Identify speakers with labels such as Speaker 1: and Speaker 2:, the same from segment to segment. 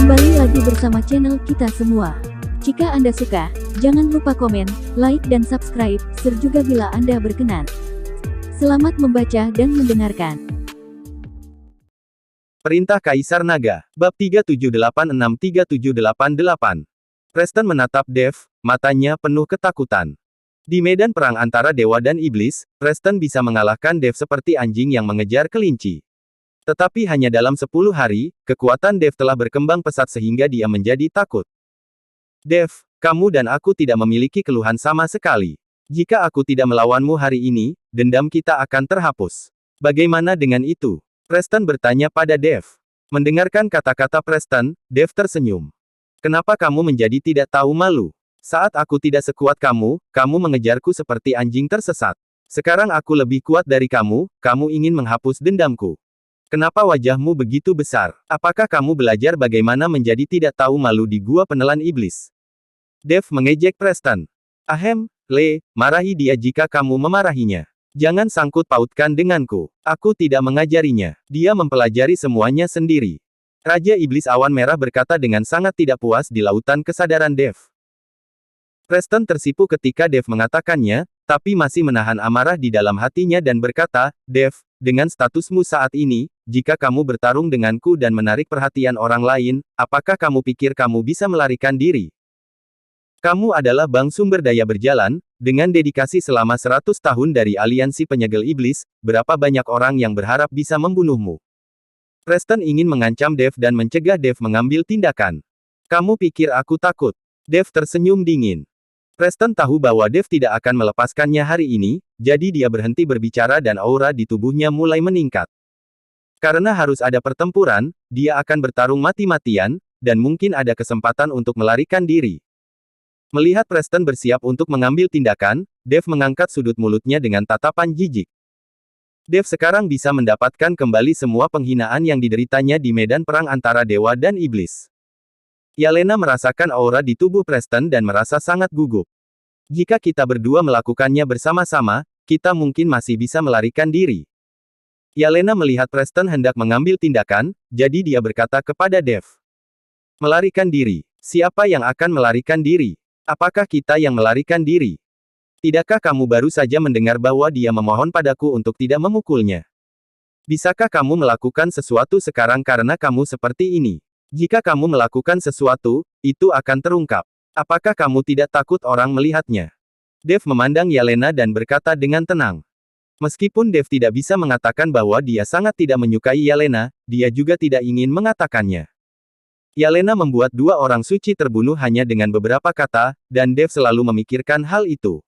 Speaker 1: Kembali lagi bersama channel kita semua. Jika Anda suka, jangan lupa komen, like dan subscribe, share juga bila Anda berkenan. Selamat membaca dan mendengarkan.
Speaker 2: Perintah Kaisar Naga, Bab 3786-3788. Preston menatap Dev, matanya penuh ketakutan. Di medan perang antara dewa dan iblis, Preston bisa mengalahkan Dev seperti anjing yang mengejar kelinci. Tetapi hanya dalam 10 hari, kekuatan Dev telah berkembang pesat sehingga dia menjadi takut. Dev, kamu dan aku tidak memiliki keluhan sama sekali. Jika aku tidak melawanmu hari ini, dendam kita akan terhapus. Bagaimana dengan itu? Preston bertanya pada Dev. Mendengarkan kata-kata Preston, Dev tersenyum. Kenapa kamu menjadi tidak tahu malu? Saat aku tidak sekuat kamu, kamu mengejarku seperti anjing tersesat. Sekarang aku lebih kuat dari kamu ingin menghapus dendamku. Kenapa wajahmu begitu besar? Apakah kamu belajar bagaimana menjadi tidak tahu malu di gua penelan iblis? Dev mengejek Preston. Ahem, marahi dia jika kamu memarahinya. Jangan sangkut pautkan denganku. Aku tidak mengajarinya. Dia mempelajari semuanya sendiri. Raja Iblis Awan Merah berkata dengan sangat tidak puas di lautan kesadaran Dev. Preston tersipu ketika Dev mengatakannya, tapi masih menahan amarah di dalam hatinya dan berkata, Dev, dengan statusmu saat ini, jika kamu bertarung denganku dan menarik perhatian orang lain, apakah kamu pikir kamu bisa melarikan diri? Kamu adalah bank sumber daya berjalan, dengan dedikasi selama 100 tahun dari aliansi penyegel iblis, berapa banyak orang yang berharap bisa membunuhmu? Preston ingin mengancam Dev dan mencegah Dev mengambil tindakan. Kamu pikir aku takut? Dev tersenyum dingin. Preston tahu bahwa Dev tidak akan melepaskannya hari ini, jadi dia berhenti berbicara dan aura di tubuhnya mulai meningkat. Karena harus ada pertempuran, dia akan bertarung mati-matian, dan mungkin ada kesempatan untuk melarikan diri. Melihat Preston bersiap untuk mengambil tindakan, Dev mengangkat sudut mulutnya dengan tatapan jijik. Dev sekarang bisa mendapatkan kembali semua penghinaan yang dideritanya di medan perang antara dewa dan iblis. Yelena merasakan aura di tubuh Preston dan merasa sangat gugup. Jika kita berdua melakukannya bersama-sama, kita mungkin masih bisa melarikan diri. Yelena melihat Preston hendak mengambil tindakan, jadi dia berkata kepada Dev. Melarikan diri. Siapa yang akan melarikan diri? Apakah kita yang melarikan diri? Tidakkah kamu baru saja mendengar bahwa dia memohon padaku untuk tidak memukulnya? Bisakah kamu melakukan sesuatu sekarang karena kamu seperti ini? Jika kamu melakukan sesuatu, itu akan terungkap. Apakah kamu tidak takut orang melihatnya? Dev memandang Yelena dan berkata dengan tenang. Meskipun Dev tidak bisa mengatakan bahwa dia sangat tidak menyukai Yelena, dia juga tidak ingin mengatakannya. Yelena membuat dua orang suci terbunuh hanya dengan beberapa kata, dan Dev selalu memikirkan hal itu.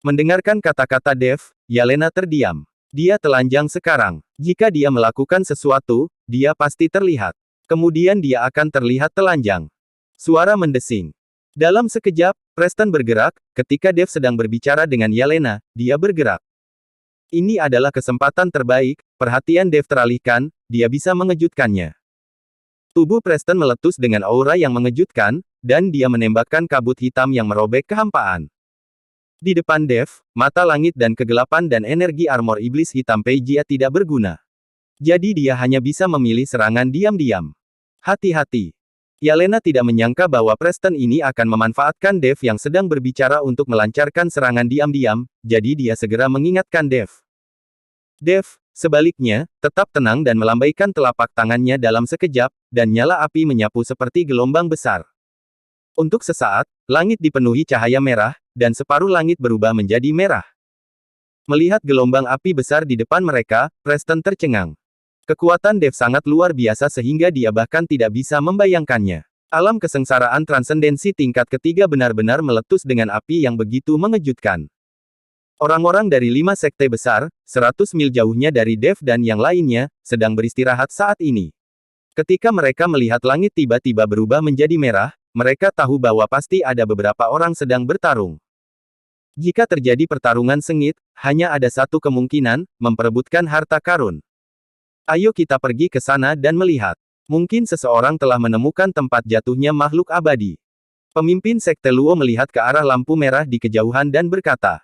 Speaker 2: Mendengarkan kata-kata Dev, Yelena terdiam. Dia telanjang sekarang. Jika dia melakukan sesuatu, dia pasti terlihat. Kemudian dia akan terlihat telanjang. Suara mendesing. Dalam sekejap, Preston bergerak, ketika Dev sedang berbicara dengan Yelena, dia bergerak. Ini adalah kesempatan terbaik, perhatian Dev teralihkan, dia bisa mengejutkannya. Tubuh Preston meletus dengan aura yang mengejutkan, dan dia menembakkan kabut hitam yang merobek kehampaan. Di depan Dev, mata langit dan kegelapan dan energi armor iblis hitam Peijia tidak berguna. Jadi dia hanya bisa memilih serangan diam-diam. Hati-hati. Yelena tidak menyangka bahwa Preston ini akan memanfaatkan Dev yang sedang berbicara untuk melancarkan serangan diam-diam, jadi dia segera mengingatkan Dev. Dev, sebaliknya, tetap tenang dan melambaikan telapak tangannya dalam sekejap, dan nyala api menyapu seperti gelombang besar. Untuk sesaat, langit dipenuhi cahaya merah, dan separuh langit berubah menjadi merah. Melihat gelombang api besar di depan mereka, Preston tercengang. Kekuatan Dev sangat luar biasa sehingga dia bahkan tidak bisa membayangkannya. Alam kesengsaraan transendensi tingkat ketiga benar-benar meletus dengan api yang begitu mengejutkan. Orang-orang dari 5 sekte besar, 100 mil jauhnya dari Dev dan yang lainnya, sedang beristirahat saat ini. Ketika mereka melihat langit tiba-tiba berubah menjadi merah, mereka tahu bahwa pasti ada beberapa orang sedang bertarung. Jika terjadi pertarungan sengit, hanya ada satu kemungkinan, memperebutkan harta karun. Ayo kita pergi ke sana dan melihat. Mungkin seseorang telah menemukan tempat jatuhnya makhluk abadi. Pemimpin Sekte Luo melihat ke arah lampu merah di kejauhan dan berkata.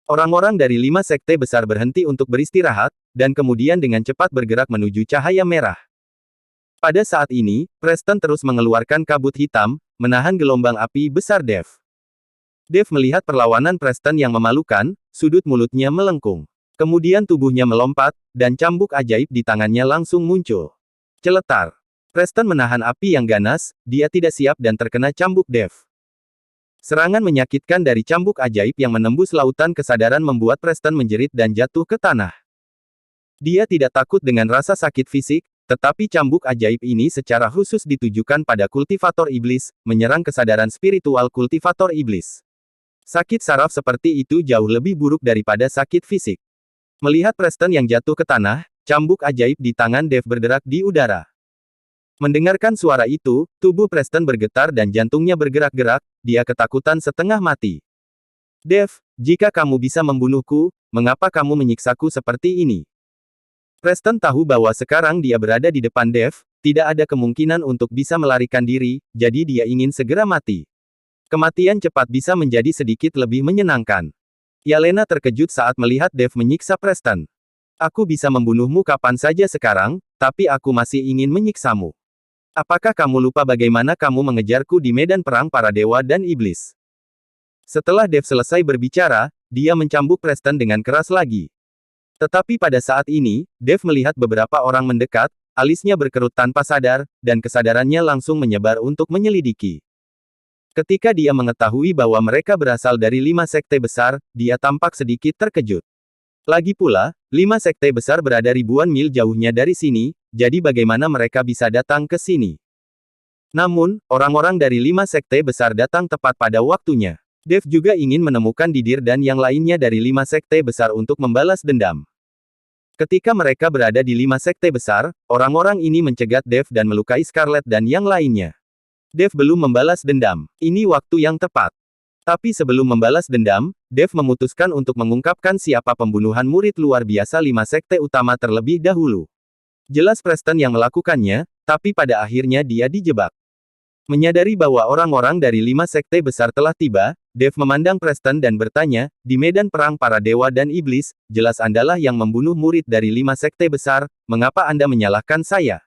Speaker 2: Orang-orang dari 5 sekte besar berhenti untuk beristirahat, dan kemudian dengan cepat bergerak menuju cahaya merah. Pada saat ini, Preston terus mengeluarkan kabut hitam, menahan gelombang api besar Dev. Dev melihat perlawanan Preston yang memalukan, sudut mulutnya melengkung. Kemudian tubuhnya melompat, dan cambuk ajaib di tangannya langsung muncul. Celetar. Preston menahan api yang ganas, dia tidak siap dan terkena cambuk Dev. Serangan menyakitkan dari cambuk ajaib yang menembus lautan kesadaran membuat Preston menjerit dan jatuh ke tanah. Dia tidak takut dengan rasa sakit fisik, tetapi cambuk ajaib ini secara khusus ditujukan pada kultivator iblis, menyerang kesadaran spiritual kultivator iblis. Sakit saraf seperti itu jauh lebih buruk daripada sakit fisik. Melihat Preston yang jatuh ke tanah, cambuk ajaib di tangan Dev berderak di udara. Mendengarkan suara itu, tubuh Preston bergetar dan jantungnya bergerak-gerak, dia ketakutan setengah mati. Dev, jika kamu bisa membunuhku, mengapa kamu menyiksaku seperti ini? Preston tahu bahwa sekarang dia berada di depan Dev, tidak ada kemungkinan untuk bisa melarikan diri, jadi dia ingin segera mati. Kematian cepat bisa menjadi sedikit lebih menyenangkan. Yelena terkejut saat melihat Dev menyiksa Preston. Aku bisa membunuhmu kapan saja sekarang, tapi aku masih ingin menyiksamu. Apakah kamu lupa bagaimana kamu mengejarku di medan perang para dewa dan iblis? Setelah Dev selesai berbicara, dia mencambuk Preston dengan keras lagi. Tetapi pada saat ini, Dev melihat beberapa orang mendekat, alisnya berkerut tanpa sadar, dan kesadarannya langsung menyebar untuk menyelidiki. Ketika dia mengetahui bahwa mereka berasal dari 5 sekte besar, dia tampak sedikit terkejut. Lagi pula, 5 sekte besar berada ribuan mil jauhnya dari sini, jadi bagaimana mereka bisa datang ke sini? Namun, orang-orang dari 5 sekte besar datang tepat pada waktunya. Dev juga ingin menemukan Didir dan yang lainnya dari 5 sekte besar untuk membalas dendam. Ketika mereka berada di 5 sekte besar, orang-orang ini mencegat Dev dan melukai Scarlet dan yang lainnya. Dev belum membalas dendam. Ini waktu yang tepat. Tapi sebelum membalas dendam, Dev memutuskan untuk mengungkapkan siapa pembunuhan murid luar biasa 5 sekte utama terlebih dahulu. Jelas Preston yang melakukannya, tapi pada akhirnya dia dijebak. Menyadari bahwa orang-orang dari 5 sekte besar telah tiba, Dev memandang Preston dan bertanya, di medan perang para dewa dan iblis, jelas Andalah yang membunuh murid dari 5 sekte besar, mengapa Anda menyalahkan saya?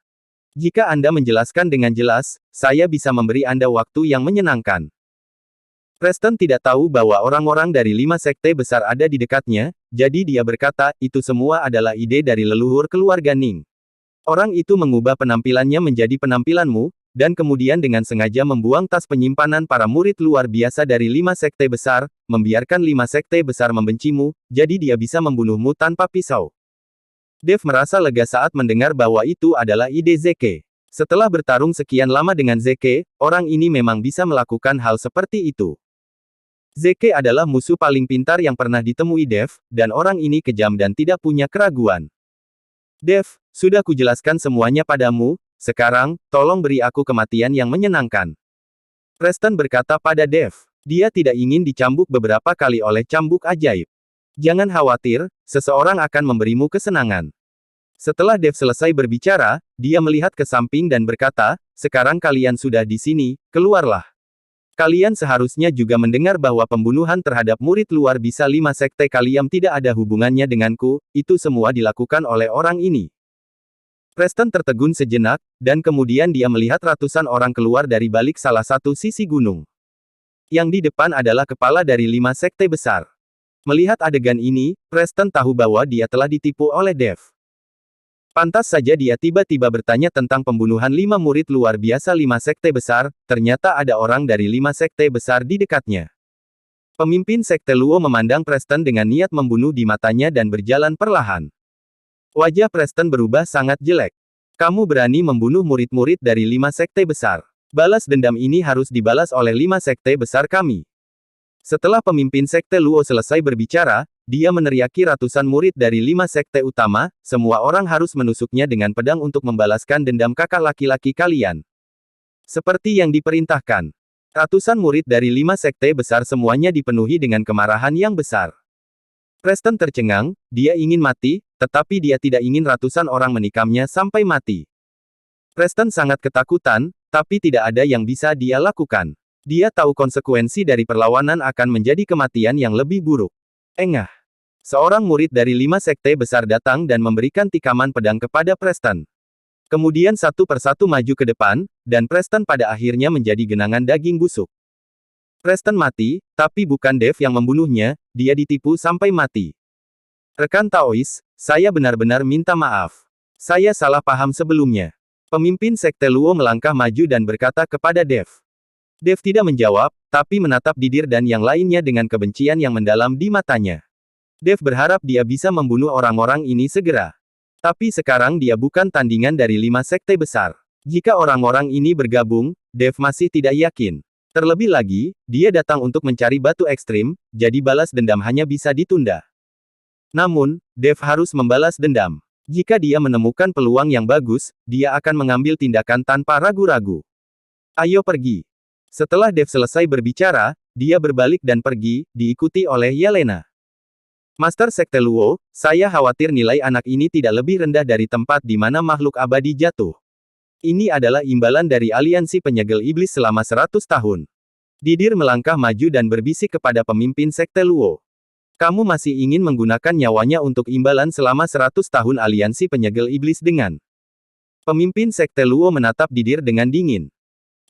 Speaker 2: Jika Anda menjelaskan dengan jelas, saya bisa memberi Anda waktu yang menyenangkan. Preston tidak tahu bahwa orang-orang dari 5 sekte besar ada di dekatnya, jadi dia berkata, itu semua adalah ide dari leluhur keluarga Ning. Orang itu mengubah penampilannya menjadi penampilanmu, dan kemudian dengan sengaja membuang tas penyimpanan para murid luar biasa dari 5 sekte besar, membiarkan 5 sekte besar membencimu, jadi dia bisa membunuhmu tanpa pisau. Dev merasa lega saat mendengar bahwa itu adalah ide Zeke. Setelah bertarung sekian lama dengan Zeke, orang ini memang bisa melakukan hal seperti itu. Zeke adalah musuh paling pintar yang pernah ditemui Dev, dan orang ini kejam dan tidak punya keraguan. Dev, sudah kujelaskan semuanya padamu, sekarang, tolong beri aku kematian yang menyenangkan. Preston berkata pada Dev. Dia tidak ingin dicambuk beberapa kali oleh cambuk ajaib. Jangan khawatir, seseorang akan memberimu kesenangan. Setelah Dev selesai berbicara, dia melihat ke samping dan berkata, sekarang kalian sudah di sini, keluarlah. Kalian seharusnya juga mendengar bahwa pembunuhan terhadap murid luar bisa 5 sekte kalian tidak ada hubungannya denganku, itu semua dilakukan oleh orang ini. Preston tertegun sejenak, dan kemudian dia melihat ratusan orang keluar dari balik salah satu sisi gunung. Yang di depan adalah kepala dari 5 sekte besar. Melihat adegan ini, Preston tahu bahwa dia telah ditipu oleh Dev. Pantas saja dia tiba-tiba bertanya tentang pembunuhan 5 murid luar biasa 5 sekte besar, ternyata ada orang dari 5 sekte besar di dekatnya. Pemimpin sekte Luo memandang Preston dengan niat membunuh di matanya dan berjalan perlahan. Wajah Preston berubah sangat jelek. Kamu berani membunuh murid-murid dari 5 sekte besar. Balas dendam ini harus dibalas oleh 5 sekte besar kami. Setelah pemimpin sekte Luo selesai berbicara, dia meneriaki ratusan murid dari 5 sekte utama, semua orang harus menusuknya dengan pedang untuk membalaskan dendam kakak laki-laki kalian. Seperti yang diperintahkan. Ratusan murid dari 5 sekte besar semuanya dipenuhi dengan kemarahan yang besar. Preston tercengang, dia ingin mati, tetapi dia tidak ingin ratusan orang menikamnya sampai mati. Preston sangat ketakutan, tapi tidak ada yang bisa dia lakukan. Dia tahu konsekuensi dari perlawanan akan menjadi kematian yang lebih buruk. Engah. Seorang murid dari 5 sekte besar datang dan memberikan tikaman pedang kepada Preston. Kemudian satu persatu maju ke depan, dan Preston pada akhirnya menjadi genangan daging busuk. Preston mati, tapi bukan Dave yang membunuhnya, dia ditipu sampai mati. Rekan Taois, saya benar-benar minta maaf. Saya salah paham sebelumnya. Pemimpin sekte Luo melangkah maju dan berkata kepada Dave. Dave tidak menjawab, tapi menatap Didir dan yang lainnya dengan kebencian yang mendalam di matanya. Dave berharap dia bisa membunuh orang-orang ini segera. Tapi sekarang dia bukan tandingan dari 5 sekte besar. Jika orang-orang ini bergabung, Dave masih tidak yakin. Terlebih lagi, dia datang untuk mencari batu ekstrim, jadi balas dendam hanya bisa ditunda. Namun, Dave harus membalas dendam. Jika dia menemukan peluang yang bagus, dia akan mengambil tindakan tanpa ragu-ragu. Ayo pergi. Setelah Dave selesai berbicara, dia berbalik dan pergi, diikuti oleh Yelena. Master Sekte Luo, saya khawatir nilai anak ini tidak lebih rendah dari tempat di mana makhluk abadi jatuh. Ini adalah imbalan dari aliansi penyegel iblis selama 100 tahun. Didir melangkah maju dan berbisik kepada pemimpin Sekte Luo. Kamu masih ingin menggunakan nyawanya untuk imbalan selama 100 tahun aliansi penyegel iblis dengan. Pemimpin Sekte Luo menatap Didir dengan dingin.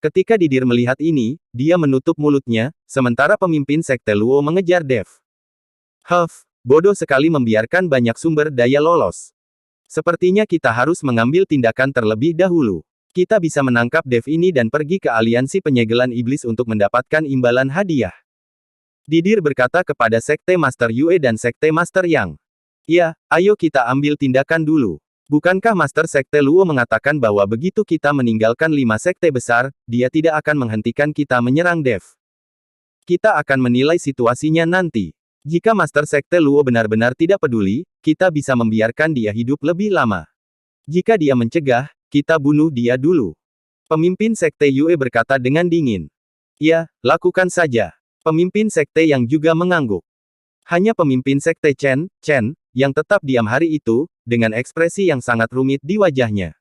Speaker 2: Ketika Didir melihat ini, dia menutup mulutnya, sementara pemimpin Sekte Luo mengejar Dave. Bodoh sekali membiarkan banyak sumber daya lolos. Sepertinya kita harus mengambil tindakan terlebih dahulu. Kita bisa menangkap Dave ini dan pergi ke aliansi penyegelan iblis untuk mendapatkan imbalan hadiah. Didir berkata kepada Sekte Master Yue dan Sekte Master Yang. Ya, ayo kita ambil tindakan dulu. Bukankah Master Sekte Luo mengatakan bahwa begitu kita meninggalkan 5 sekte besar, dia tidak akan menghentikan kita menyerang Dave? Kita akan menilai situasinya nanti. Jika Master Sekte Luo benar-benar tidak peduli, kita bisa membiarkan dia hidup lebih lama. Jika dia mencegah, kita bunuh dia dulu. Pemimpin Sekte Yue berkata dengan dingin. Ya, lakukan saja. Pemimpin Sekte yang juga mengangguk. Hanya pemimpin Sekte Chen, yang tetap diam hari itu, dengan ekspresi yang sangat rumit di wajahnya.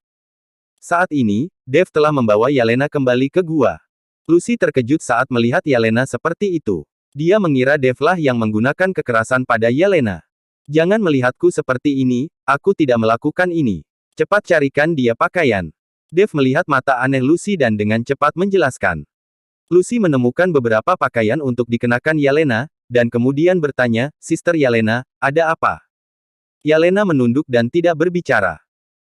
Speaker 2: Saat ini, Dave telah membawa Yelena kembali ke gua. Lucy terkejut saat melihat Yelena seperti itu. Dia mengira Dave lah yang menggunakan kekerasan pada Yelena. Jangan melihatku seperti ini, aku tidak melakukan ini. Cepat carikan dia pakaian. Dave melihat mata aneh Lucy dan dengan cepat menjelaskan. Lucy menemukan beberapa pakaian untuk dikenakan Yelena, dan kemudian bertanya, Sister Yelena, ada apa? Yelena menunduk dan tidak berbicara.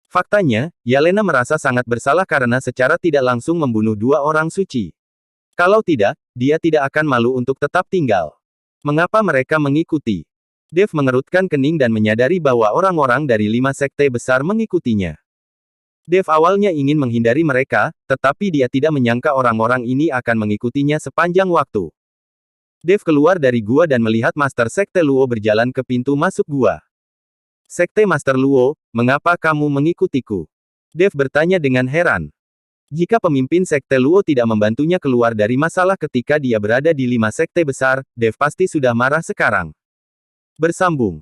Speaker 2: Faktanya, Yelena merasa sangat bersalah karena secara tidak langsung membunuh 2 orang suci. Kalau tidak, dia tidak akan malu untuk tetap tinggal. Mengapa mereka mengikuti? Dave mengerutkan kening dan menyadari bahwa orang-orang dari 5 sekte besar mengikutinya. Dave awalnya ingin menghindari mereka, tetapi dia tidak menyangka orang-orang ini akan mengikutinya sepanjang waktu. Dave keluar dari gua dan melihat Master Sekte Luo berjalan ke pintu masuk gua. Sekte Master Luo, mengapa kamu mengikutiku? Dave bertanya dengan heran. Jika pemimpin Sekte Luo tidak membantunya keluar dari masalah ketika dia berada di 5 sekte besar, Dave pasti sudah marah sekarang. Bersambung.